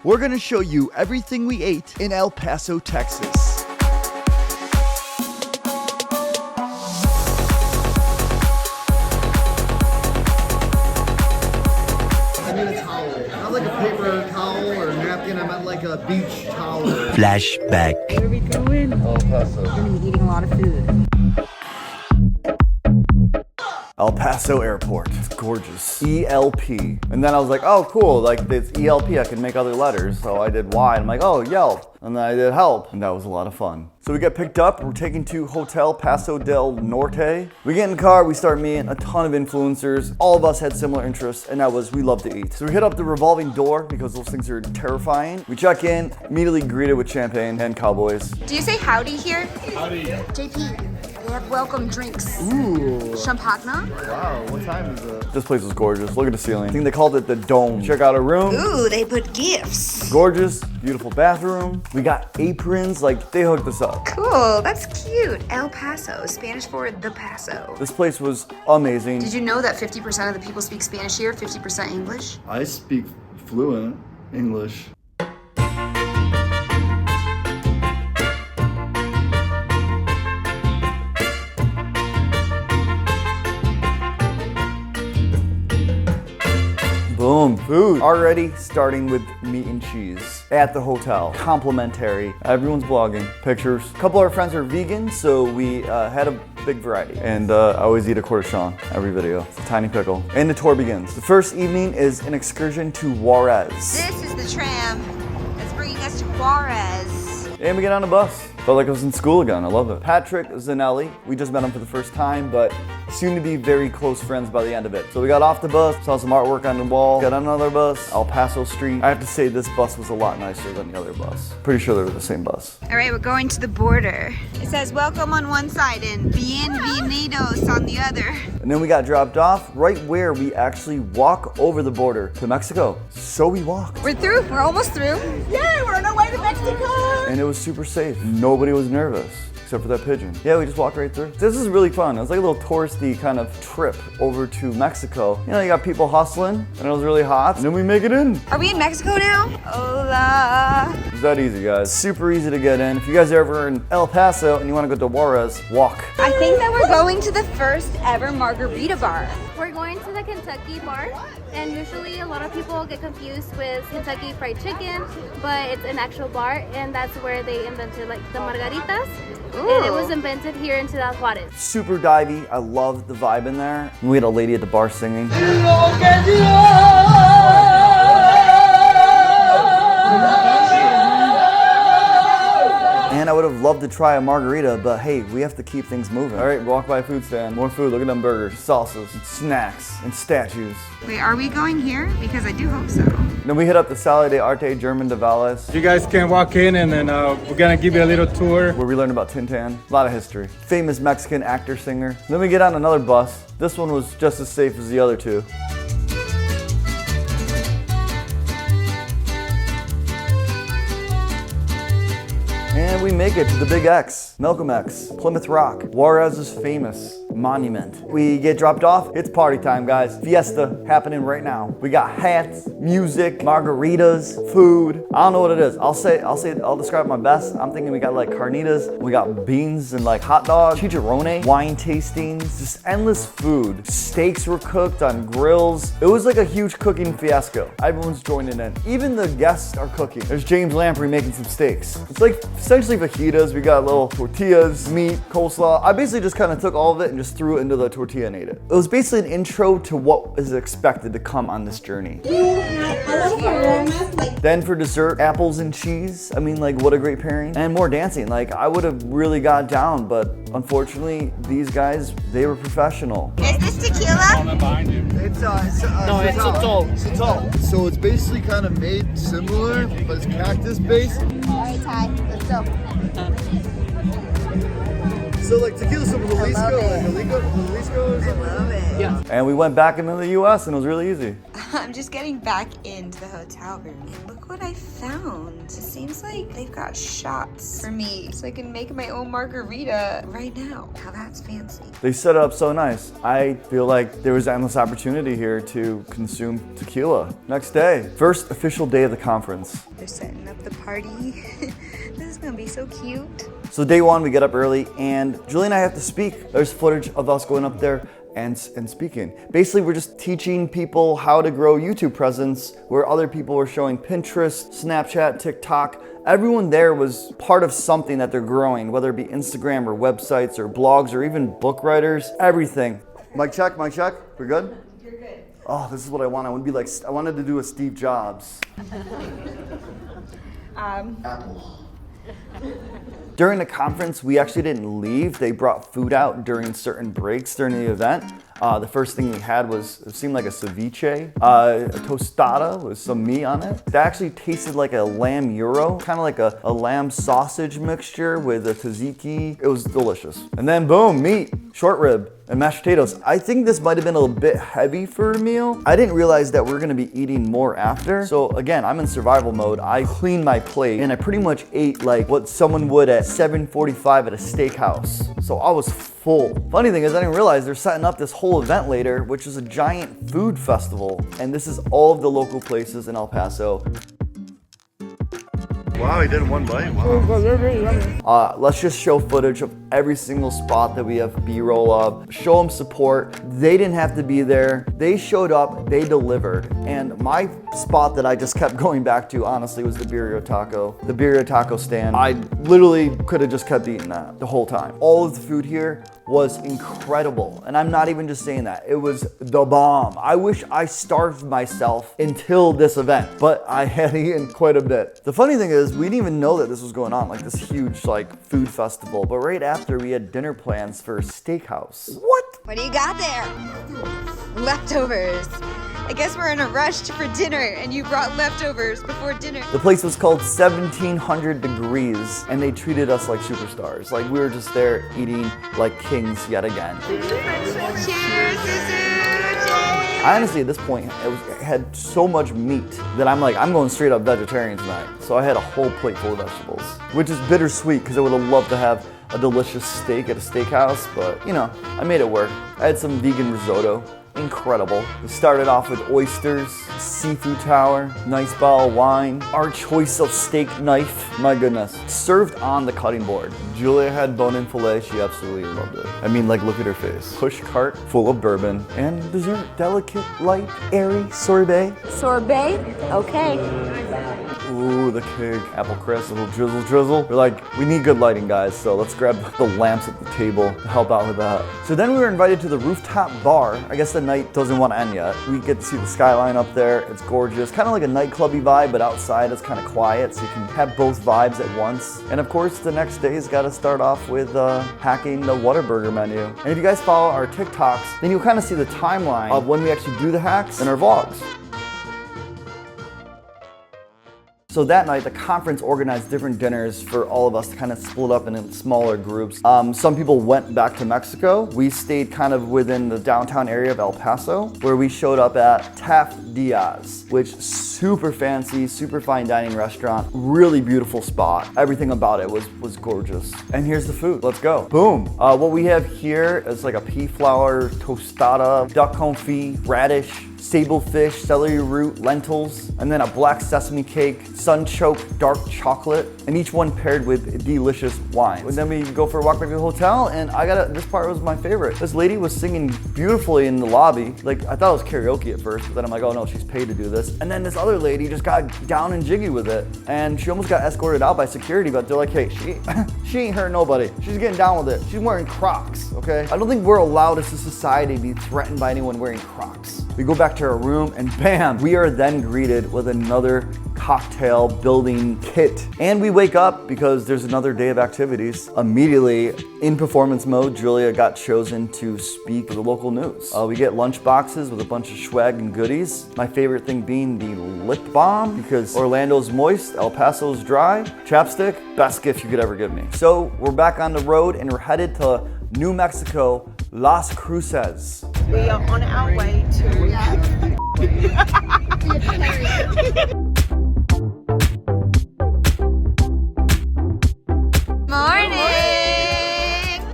We're gonna show you everything we ate in El Paso, Texas. I need a towel. Not like a paper towel or a napkin, I meant like a beach towel. Flashback. Where are we going? El Paso. We're gonna be eating a lot of food. El Paso Airport. It's gorgeous. ELP. And then I was like, oh, cool. Like, it's ELP. I can make other letters. So I did Y. And I'm like, oh, Yelp. And then I did help. And that was a lot of fun. So we get picked up. We're taken to Hotel Paso del Norte. We get in the car. We start meeting a ton of influencers. All of us had similar interests. And that was we love to eat. So we hit up the revolving door because those things are terrifying. We check in, immediately greeted with champagne and cowboys. Do you say howdy here? Howdy. JP, they have welcome drinks. Ooh. Champagne? Wow, what time is it? This place was gorgeous. Look at the ceiling. I think they called it the Dome. Check out our room. Ooh, they put gifts. Gorgeous, beautiful bathroom. We got aprons, like they hooked us up. Cool, that's cute. El Paso, Spanish for the Paso. This place was amazing. Did you know that 50% of the people speak Spanish here, 50% English? I speak fluent English. Boom, food. Already starting with meat and cheese at the hotel. Complimentary. Everyone's vlogging. Pictures. A couple of our friends are vegan, so we had a big variety. And I always eat a cornichon every video. It's a tiny pickle. And the tour begins. The first evening is an excursion to Juarez. This is the tram that's bringing us to Juarez. And we get on a bus. Felt like I was in school again. I love it. Patrick Zanelli. We just met him for the first time, but soon to be very close friends by the end of it. So we got off the bus, saw some artwork on the wall, got on another bus, El Paso Street. I have to say this bus was a lot nicer than the other bus. Pretty sure they were the same bus. All right, we're going to the border. It says welcome on one side and bienvenidos on the other. And then we got dropped off right where we actually walk over the border to Mexico. So we walked. We're through, we're almost through. Yay, we're on our way to Mexico. And it was super safe. Nobody was nervous. Except for that pigeon. Yeah, we just walked right through. This is really fun. It was like a little touristy kind of trip over to Mexico. You know, you got people hustling, and it was really hot, and then we make it in. Are we in Mexico now? Hola. It's that easy, guys. Super easy to get in. If you guys are ever in El Paso and you want to go to Juarez, walk. I think that we're going to the first ever margarita bar. We're going to the Kentucky bar, and usually a lot of people get confused with Kentucky Fried Chicken, but it's an actual bar, and that's where they invented like the margaritas. And it was invented here in Ciudad Juarez. Super divey. I love the vibe in there. We had a lady at the bar singing. And I would have loved to try a margarita, but hey, we have to keep things moving. All right, walk by a food stand. More food. Look at them burgers, salsas, and snacks, and statues. Wait, are we going here? Because I do hope so. Then we hit up the Sala de Arte German de Valles, You guys can walk in and then we're gonna give you a little tour. where we learned about Tintin. A lot of history. Famous Mexican actor, singer. Then we get on another bus. This one was just as safe as the other two. And we make it to the Big X, Malcolm X, Plymouth Rock, Juarez's famous monument. We get dropped off. It's party time, guys. Fiesta happening right now. We got hats, music, margaritas, food. I don't know what it is. I'll describe my best. I'm thinking we got like carnitas, we got beans and like hot dogs, chicharrone, wine tastings, just endless food. Steaks were cooked on grills. It was like a huge cooking fiasco. Everyone's joining in. Even the guests are cooking. There's James Lamprey making some steaks. It's like essentially fajitas. We got little tortillas, meat, coleslaw. I basically just kind of took all of it and just threw it into the tortilla and ate it. It was basically an intro to what is expected to come on this journey. Then for dessert, apples and cheese. I mean, like, what a great pairing. And more dancing. Like, I would have really got down, but unfortunately, these guys, they were professional. Is this tequila? It's Sotol. So it's basically kind of made similar, but it's cactus based. All right, Ty, let's go. So like tequila soup with Jalisco, Jalisco or something? Love it. Yeah. And we went back into the US and it was really easy. I'm just getting back into the hotel room. And look what I found. It seems like they've got shots for me so I can make my own margarita right now. Now that's fancy. They set it up so nice. I feel like there was endless opportunity here to consume tequila. Next day, first official day of the conference. They're setting up the party. This is gonna be so cute. So day one, we get up early and Julie and I have to speak. There's footage of us going up there and speaking. Basically, we're just teaching people how to grow YouTube presence where other people were showing Pinterest, Snapchat, TikTok. Everyone there was part of something that they're growing, whether it be Instagram or websites or blogs or even book writers, everything. Mic check, mic check. We're good? You're good. Oh, this is what I want. I want to be like, I wanted to do a Steve Jobs. During the conference, we actually didn't leave. They brought food out during certain breaks during the event. The first thing we had was, it seemed like a ceviche, a tostada with some meat on it. That actually tasted like a lamb gyro, kind of like a lamb sausage mixture with a tzatziki. It was delicious. And then boom, meat, short rib, and mashed potatoes. I think this might have been a little bit heavy for a meal. I didn't realize that we're gonna be eating more after. So again, I'm in survival mode. I cleaned my plate and I pretty much ate like what someone would at 7:45 at a steakhouse. So I was full. Funny thing is I didn't realize they're setting up this whole event later, which is a giant food festival. And this is all of the local places in El Paso. Wow, he did one bite. Wow. Let's just show footage of every single spot that we have B-roll of. Show them support. They didn't have to be there. They showed up, they delivered. And my spot that I just kept going back to, honestly, was the Birria Taco. The Birria Taco stand. I literally could have just kept eating that the whole time. All of the food here was incredible. And I'm not even just saying that. It was the bomb. I wish I starved myself until this event, but I had eaten quite a bit. The funny thing is, we didn't even know that this was going on, like this huge like food festival. But right after, we had dinner plans for Steakhouse. What? What do you got there? Leftovers. I guess we're in a rush for dinner and you brought leftovers before dinner. The place was called 1700 Degrees and they treated us like superstars. Like we were just there eating like kings yet again. Cheers, Suzu! Honestly, at this point, it had so much meat that I'm like, I'm going straight up vegetarian tonight. So I had a whole plate full of vegetables, which is bittersweet because I would have loved to have a delicious steak at a steakhouse, but you know, I made it work. I had some vegan risotto. Incredible. We started off with oysters, seafood tower, nice bottle of wine, our choice of steak knife. My goodness. Served on the cutting board. Julia had bone-in filet. She absolutely loved it. I mean, like, look at her face. Push cart full of bourbon and dessert. Delicate, light, airy sorbet. Sorbet? Okay. Ooh, the cake. Apple crisp, a little drizzle. We're like, we need good lighting, guys, so let's grab the lamps at the table to help out with that. So then we were invited to the rooftop bar. I guess the night doesn't want to end yet. We get to see the skyline up there. It's gorgeous. Kind of like a nightclubby vibe, but outside it's kind of quiet, so you can have both vibes at once. And of course, the next day's got to start off with hacking the Whataburger menu. And if you guys follow our TikToks, then you'll kind of see the timeline of when we actually do the hacks in our vlogs. So that night, the conference organized different dinners for all of us to kind of split up in smaller groups. Some people went back to Mexico. We stayed kind of within the downtown area of El Paso, where we showed up at Taft Diaz, which super fancy, super fine dining restaurant, really beautiful spot. Everything about it was gorgeous. And here's the food, let's go. Boom. What we have here is like a pea flour tostada, duck confit, radish, sable fish, celery root, lentils, and then a black sesame cake, sunchoke dark chocolate, and each one paired with delicious wine. And then we go for a walk back to the hotel, and this part was my favorite. This lady was singing beautifully in the lobby. Like, I thought it was karaoke at first, but then I'm like, oh no, she's paid to do this. And then this other lady just got down and jiggy with it, and she almost got escorted out by security, but they're like, hey, she ain't hurt nobody. She's getting down with it. She's wearing Crocs, okay? I don't think we're allowed as a society to be threatened by anyone wearing Crocs. We go back to our room and bam, we are then greeted with another cocktail building kit. And we wake up because there's another day of activities. Immediately in performance mode, Julia got chosen to speak for the local news. We get lunch boxes with a bunch of swag and goodies. My favorite thing being the lip balm because Orlando's moist, El Paso's dry. Chapstick, best gift you could ever give me. So we're back on the road and we're headed to New Mexico, Las Cruces. We are on our way to. Morning!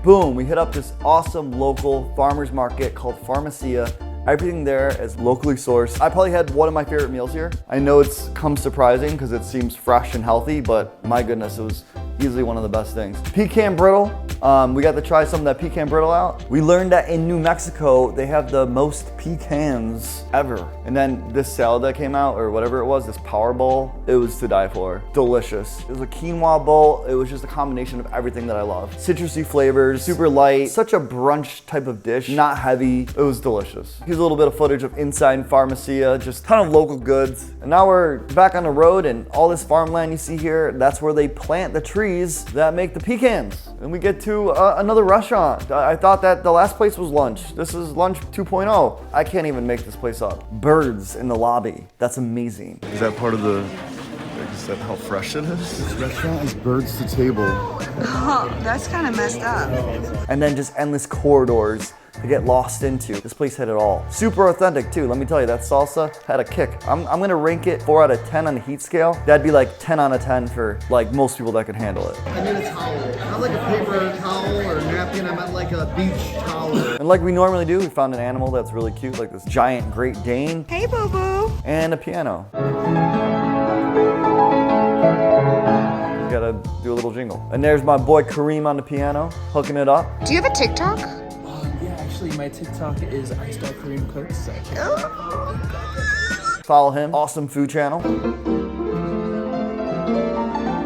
Boom, we hit up this awesome local farmer's market called Farmacia. Everything there is locally sourced. I probably had one of my favorite meals here. I know it's come surprising because it seems fresh and healthy, but my goodness, it was easily one of the best things. Pecan brittle. We got to try some of that pecan brittle out. We learned that in New Mexico, they have the most pecans ever. And then this salad that came out, or whatever it was, this power bowl, it was to die for. Delicious. It was a quinoa bowl. It was just a combination of everything that I love. Citrusy flavors, super light, such a brunch type of dish, not heavy. It was delicious. Here's a little bit of footage of inside Farmacia, just a ton of local goods. And now we're back on the road and all this farmland you see here, that's where they plant the trees that make the pecans. And we get to another restaurant. I thought that the last place was lunch. This is lunch 2.0. I can't even make this place up. Birds in the lobby. That's amazing. Is that part of the, is that how fresh it is? This restaurant is birds to table. Oh, that's kind of messed up. And then just endless corridors to get lost into. This place had it all. Super authentic too. Let me tell you, that salsa had a kick. I'm gonna rank it 4 out of 10 on the heat scale. That'd be like 10 out of 10 for like most people that could handle it. I need a towel. Not like a paper towel or a napkin. I meant like a beach towel. And like we normally do, we found an animal that's really cute, like this giant Great Dane. Hey, boo boo. And a piano. Gotta do a little jingle. And there's my boy Kareem on the piano, hooking it up. Do you have a TikTok? Yeah, actually, my TikTok is iStarKareem Cooks. Follow him. Awesome food channel.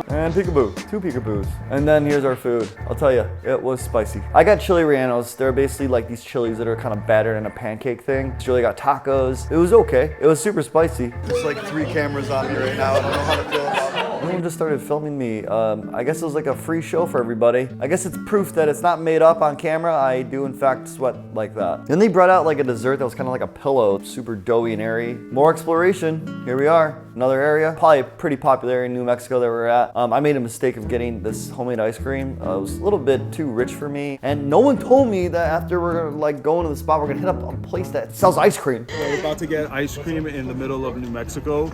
And peekaboo. 2 peekaboos. And then here's our food. I'll tell you, it was spicy. I got chili rellenos. They're basically like these chilies that are kind of battered in a pancake thing. Julie got tacos. It was okay. It was super spicy. There's like 3 cameras on me right now. I don't know how to feel about it. Everyone just started filming me. I guess it was like a free show for everybody. I guess it's proof that it's not made up on camera. I do in fact sweat like that. Then they brought out like a dessert that was kind of like a pillow, super doughy and airy. More exploration. Here we are, another area. Probably pretty popular in New Mexico that we're at. I made a mistake of getting this homemade ice cream. It was a little bit too rich for me. And no one told me that after we're like going to the spot, we're gonna hit up a place that sells ice cream. We're about to get ice cream in the middle of New Mexico.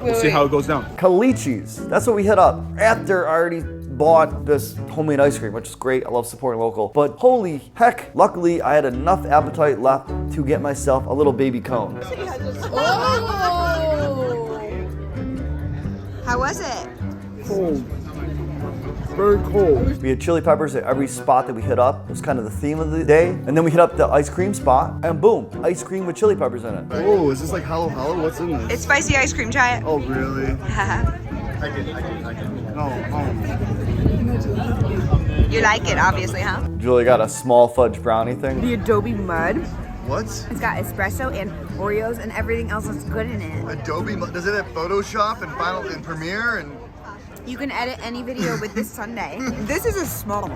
We'll see how it goes down. Calichi's. That's what we hit up after I already bought this homemade ice cream, which is great. I love supporting local. But holy heck, luckily I had enough appetite left to get myself a little baby cone. How was it? Cold. Very cold. We had chili peppers at every spot that we hit up. It was kind of the theme of the day. And then we hit up the ice cream spot and boom, ice cream with chili peppers in it. Oh, is this like Hello Hello? What's in this? It's spicy ice cream. Try it. Oh, really? No. You like it, obviously, huh? Julie got a small fudge brownie thing. The Adobe Mud. What? It's got espresso and Oreos and everything else that's good in it. Adobe, does it have Photoshop and Final and Premiere and You can edit any video with this sundae. This is a small.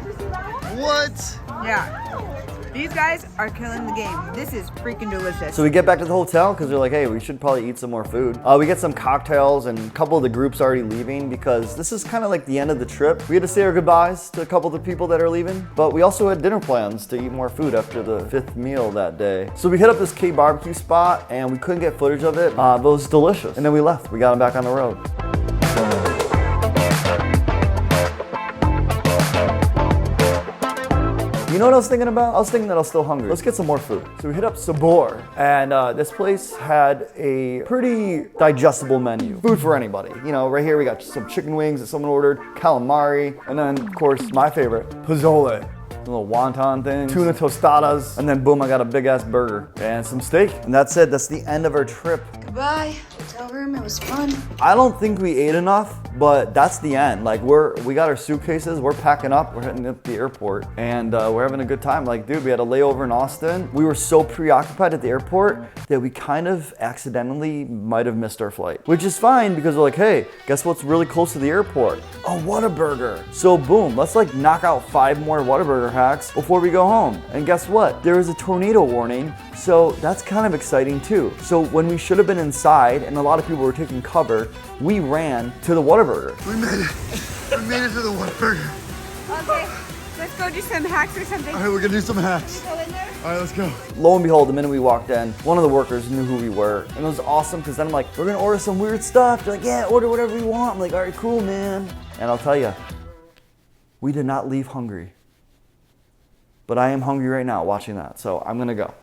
what? Yeah. These guys are killing the game. This is freaking delicious. So we get back to the hotel because they're like, hey, we should probably eat some more food. We get some cocktails and a couple of the groups already leaving because this is kind of like the end of the trip. We had to say our goodbyes to a couple of the people that are leaving, but we also had dinner plans to eat more food after the 5th meal that day. So we hit up this K barbecue spot and we couldn't get footage of it, but it was delicious. And then we left. We got them back on the road. You know what I was thinking about? I was thinking that I was still hungry. Let's get some more food. So we hit up Sabor, and this place had a pretty digestible menu. Food for anybody. You know, right here we got some chicken wings that someone ordered, calamari, and then, of course, my favorite, pozole. A little wonton thing, tuna tostadas, and then boom, I got a big ass burger and some steak. And that's it, that's the end of our trip. Goodbye, hotel room. It was fun. I don't think we ate enough But that's the end. Like we got our suitcases, we're packing up, we're heading up the airport, and we're having a good time. Like, dude, we had a layover in Austin. We were so preoccupied at the airport that we kind of accidentally might have missed our flight, which is fine because we're like, hey, guess what's really close to the airport? A Whataburger. So boom, let's like knock out 5 more Whataburger hacks before we go home. And guess what? There is a tornado warning, so that's kind of exciting too. So when we should have been inside and a lot of people were taking cover, we ran to the Whataburger. We made it. We made it to the Whataburger. Okay, let's go do some hacks or something. All right, we're gonna do some hacks. Go in there. All right, let's go. Lo and behold, the minute we walked in, one of the workers knew who we were. And it was awesome because then I'm like, we're gonna order some weird stuff. They're like, yeah, order whatever you want. I'm like, all right, cool, man. And I'll tell you, we did not leave hungry. But I am hungry right now watching that, so I'm gonna go.